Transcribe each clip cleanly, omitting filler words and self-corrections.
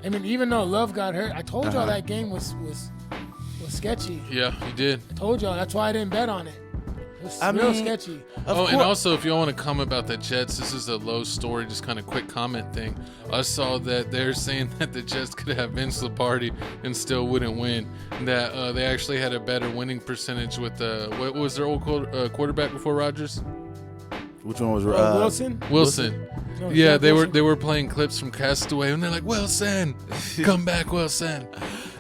I mean, even though Love got hurt, I told y'all that game was sketchy. Yeah, you did. I told y'all. That's why I didn't bet on it. It was real sketchy. And also, if you want to comment about the Jets, this is a low story, just kind of quick comment thing. I saw that they're saying that the Jets could have Vince Lombardi and still wouldn't win. And that they actually had a better winning percentage with what was their old quarterback before Rodgers? Which one was Wilson? Wilson. No, yeah, they Wilson. were playing clips from Castaway, and they're like, Wilson, come back, Wilson.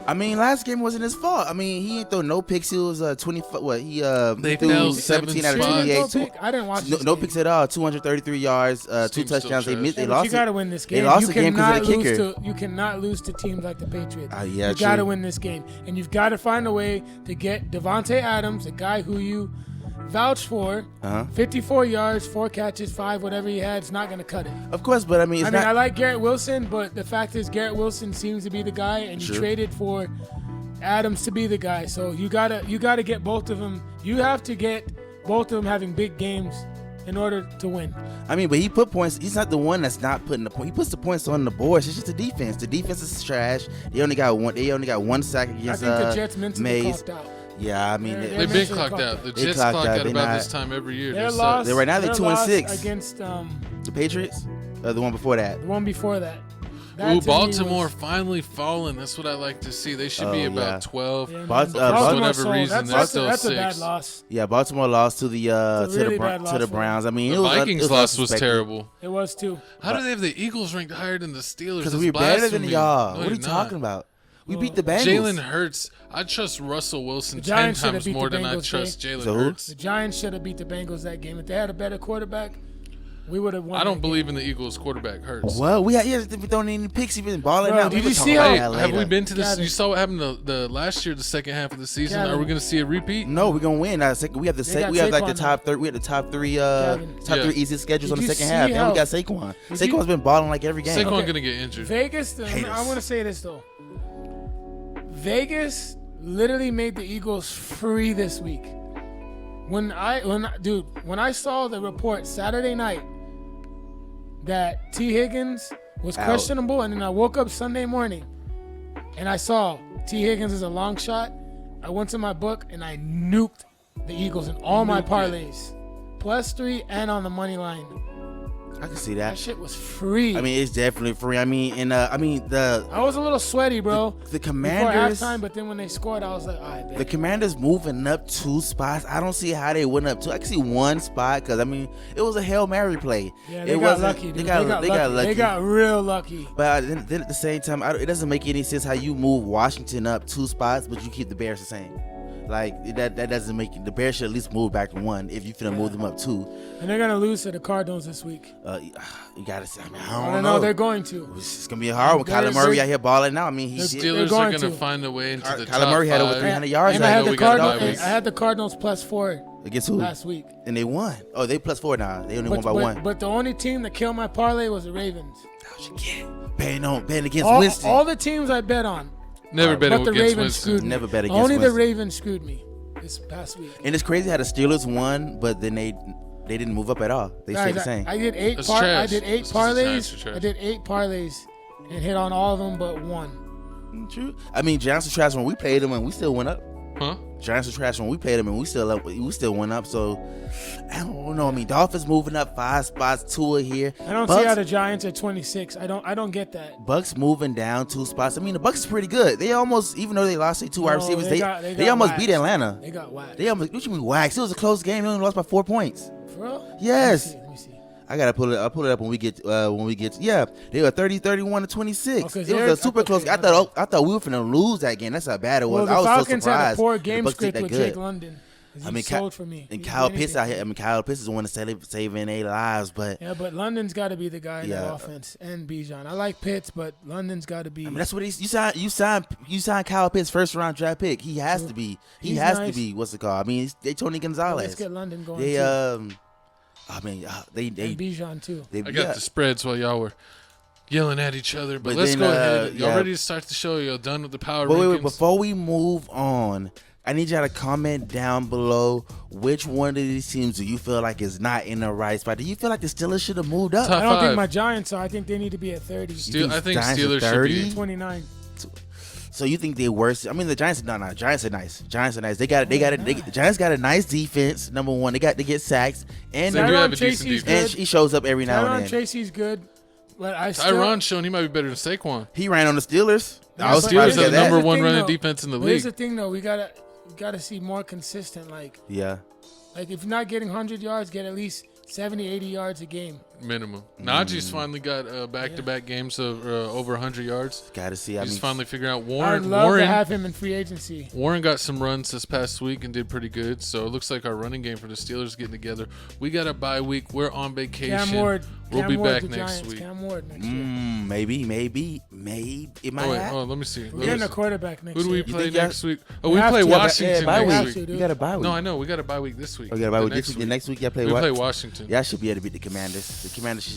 I mean, last game wasn't his fault. I mean, he didn't throw no picks. He was 20. What he They threw fell 17 out of spots. 28. I didn't watch No picks at all. 233 yards, 2 touchdowns. They lost. You got to win this game. They lost the game because of the kicker. You cannot lose to teams like the Patriots. Yeah, you got to win this game, and you've got to find a way to get Devontae Adams, a guy who you vouch for, 54 yards, 4 catches, 5, whatever he had, it's not going to cut it. Of course, but I mean, I like Garrett Wilson, but the fact is Garrett Wilson seems to be the guy, and you traded for Adams to be the guy. So you gotta get both of them. You have to get both of them having big games in order to win. I mean, but he put points. He's not the one that's not putting the point. He puts the points on the board. It's just the defense. The defense is trash. They only got one sack against I think the Jets mentally Mays. clocked out. Yeah, I mean, They've been clocked out. The Jets clock out about this time every year. They're lost. Right now they're 2-6 against the Patriots. The one before that. The one before that. Ooh, Baltimore finally fallen. That's what I like to see. They should be about 12. Yeah, for whatever reason, they're still that's 6. a bad loss. Yeah, Baltimore lost to the to the Browns. I mean, the Vikings loss was terrible. It was too. How do they have the Eagles ranked higher than the Steelers? Because we're better than y'all. No, what are you talking about? We beat the Bengals. Jalen Hurts. I trust Russell Wilson 10 times more than I trust Jalen Hurts. The Giants should have beat the Bengals that game. If they had a better quarterback, we would have won. I don't believe in the Eagles quarterback Hurts. Well, we haven't thrown any picks. He's been balling out. Did you see how? Have we been to this? You saw what happened the last year, the second half of the season. Are we going to see a repeat? No, we're going to win. We have the top 3. We have the top 3 easiest schedules on the second half. And we got Saquon. Saquon's been balling like every game. Saquon's going to get injured. Vegas. I want to say this though. Vegas literally made the Eagles free this week. When I saw the report Saturday night that T. Higgins was questionable, and then I woke up Sunday morning and I saw T. Higgins is a long shot, I went to my book and I nuked the Eagles in all my parlays. +3 and on the money line. I can see that. That shit was free. I mean, it's definitely free. I mean, I was a little sweaty, bro. The Commanders. Before halftime, but then when they scored, I was like, all right, baby. The Commanders moving up 2 spots. I don't see how they went up 2. I can see 1 spot because I mean, it was a Hail Mary play. Yeah, they got lucky. Dude. They got lucky. They got real lucky. But then at the same time, it doesn't make any sense how you move Washington up 2 spots, but you keep the Bears the same. Like that doesn't make the Bears should at least move back to 1 if you finna move them up 2. And they're gonna lose to the Cardinals this week. You gotta say. I mean, I don't know. They're going to. It's gonna be hard with Kyler Murray out here balling now. I mean, the Steelers are gonna find a way into the top 5. Kyler Murray had over 300 yards. And I had the Cardinals +4 against who last week, and they won. Oh, they +4 now. They only won by 1. But the only team that killed my parlay was the Ravens. Betting against Winston. All the teams I bet on. Never bet against Winston. Screwed me. Never bet against Only Winston. the Ravens screwed me this past week. And it's crazy how the Steelers won, but then they didn't move up at all. They stayed the same. I did 8 parlays. I did 8 parlays and hit on all of them but 1. True. I mean, Giants were trash when we played them and we still went up. Huh? Giants were trash when we played them and we still went up. So I don't know. I mean, Dolphins moving up 5 spots, 2 here. I don't see how the Giants are 26. I don't get that. Bucks moving down 2 spots. I mean, the Bucks is pretty good. They almost, even though they lost their 2 wide receivers, they almost beat Atlanta. They got waxed. What you mean waxed? It was a close game. They only lost by 4 points. For real? Yes. Let me see. I gotta pull it. I'll pull it up when we get. Yeah, they were 30-31 to 26. Okay, it was a super close. I thought we were finna lose that game. That's how bad it was. Well, the I was Falcons so surprised. had a poor game script with Jake London. I mean, sold for me. And Kyle Pitts out here. I mean, Kyle Pitts is the one that's saving their lives. But yeah, but London's got to be the guy in the offense and Bijan. I like Pitts, but London's got to be. I mean, that's what you signed Kyle Pitts 1st round draft pick. He has to be. He has to be. What's it called? I mean, they Tony Gonzalez. Let's get London going. They too. I mean, they and Bijan too. I got the spreads while y'all were yelling at each other, but let's go ahead. Y'all ready to start the show? Y'all done with the power rankings? Wait, before we move on, I need y'all to comment down below which one of these teams do you feel like is not in the right spot. Do you feel like the Steelers should have moved up? Top I don't think five. my Giants are. I think they need to be at 30. I think Giants are Steelers should 30? be. 29. So you think they're worse? I mean, the Giants. No. Giants are nice. Giants are nice. Giants got a nice defense. Number one, they get sacks, and They do have a Tyron decent Tracy's defense. he shows up every now and Tyron then. Tracy's good, but I still. Tyron's showing he might be better than Saquon. He ran on the Steelers. Yeah, I was but surprised Steelers to have hear the number that. one thing, running though. defense in the But here's league. the thing, though. We gotta see more consistent. Like Yeah. if you're not getting 100 yards, get at least 70, 80 yards a game. Minimum. Najee's finally got back-to-back games of over 100 yards. Got to see. He's finally figuring out I'd Warren. love to have him in free agency. Warren got some runs this past week and did pretty good. So it looks like our running game for the Steelers is getting together. We got a bye week. We're on vacation. Cam Ward. We'll Cam be Ward, back the next Giants. week. Cam Ward next year. Maybe. It might Oh, wait, happen. let me see. We're getting a quarterback next Who do we year. play think y'all- next week? Oh, We we have play to. Washington bye next have week. to, dude. You got a bye week. No, I know. We got a bye week this week. Oh, you got a bye The week this week. The next week, y'all play we what? play Washington. Y'all should be able to beat the Commanders. The Commanders should